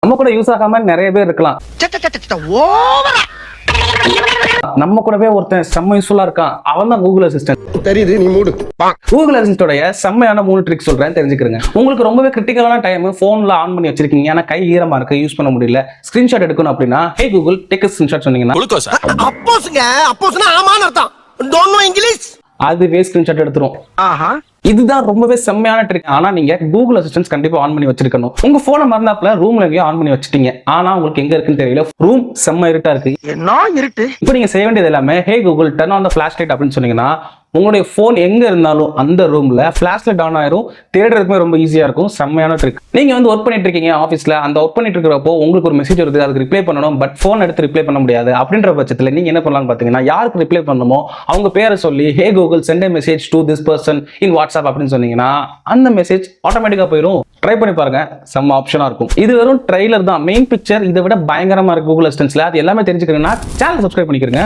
நம்ம கூட யூஸ் ஆகாம நிறைய பேர் இருக்கலாம். நம்ம கூடவே ஒருத்தன் செம்ம யூஸ்ஃபுல்லா இருக்கான், அவன் தான் கூகுள் அசிஸ்டன்ட். தெரியுது, நீ மூடு. கூகுள் அசிஸ்டன்டோட செம்மையான 3 ட்ரிக் சொல்றேன், தெரிஞ்சுக்கிறேங்க. உங்களுக்கு ரொம்பவே கிரிட்டிக்கலான டைம் போன்ல ஆன் பண்ணி வச்சிருக்கீங்க, ஆனா கை ஈரமா இருக்கு, யூஸ் பண்ண முடியல, ஸ்கிரீன்ஷாட் எடுக்கணும் அப்படின்னா ஹே கூகுள் டேக் a screenshot சொன்னீங்கன்னா அப்போஸ்னா ஆமான்னு அர்த்தம். Don't know English. அதுவே ஸ்கிரீன்ஷாட் எடுத்துரும். இதுதான் ரொம்பவே செம்மையான ட்ரிக். ஆனா நீங்க கூகுள் அசிஸ்டன்ட் கண்டிப்பா ஆன் பண்ணி வச்சிருக்கணும். உங்க போனை மறந்தாப்புல ரூம்ல எங்கேயோ ஆன் பண்ணி வச்சிட்டீங்க, ஆனா உங்களுக்கு எங்க இருக்குன்னு தெரியல, ரூம் செம்ம இருட்டா இருக்கு. என்ன இருட்டு? இப்போ நீங்க செய்ய வேண்டியது எல்லாமே ஹே Google turn on the flash light அப்படின்னு சொன்னீங்கன்னா உங்களுடைய போன் எங்க இருந்தாலும் அந்த ரூம்ல ஃபிளாஷ் லைட் ஆன் ஆயிரும். தேடுறதுக்குமே ரொம்ப ஈஸியா இருக்கும். செம்மையான ட்ரிக். நீங்க வந்து ஒர்க் பண்ணிட்டு இருக்கீங்க ஆஃபீஸ்ல, அந்த ஒர்க் பண்ணிட்டு இருக்கிறப்போ உங்களுக்கு ஒரு மெசேஜ் வருது, அதுக்கு ரிப்ளை பண்ணணும், பட் போன் எடுத்து ரிப்ளை பண்ண முடியாது. அப்படின்ற பட்சத்துல நீங்க என்ன பண்ணலாம்னு பாத்தீங்கன்னா, யாருக்கு ரிப்ளை பண்ணணுமோ அவங்க பேரை சொல்லி hey Google send a message to this person in WhatsApp அப்படின்னு சொன்னீங்கன்னா அந்த மெசேஜ் ஆட்டோமேட்டிக்கா போயிடும். ட்ரை பண்ணி பாருங்க, செம்ம ஆப்ஷனா இருக்கும். இது வெறும் ட்ரைலர் தான், மெயின் பிக்சர் இதை விட பயங்கரமா இருக்கு கூகுள் அசிஸ்டன்ட்ல. அது எல்லாமே தெரிஞ்சுக்கிறீங்கன்னா சேனல் சப்ஸ்கிரைப் பண்ணிக்கிறீங்க.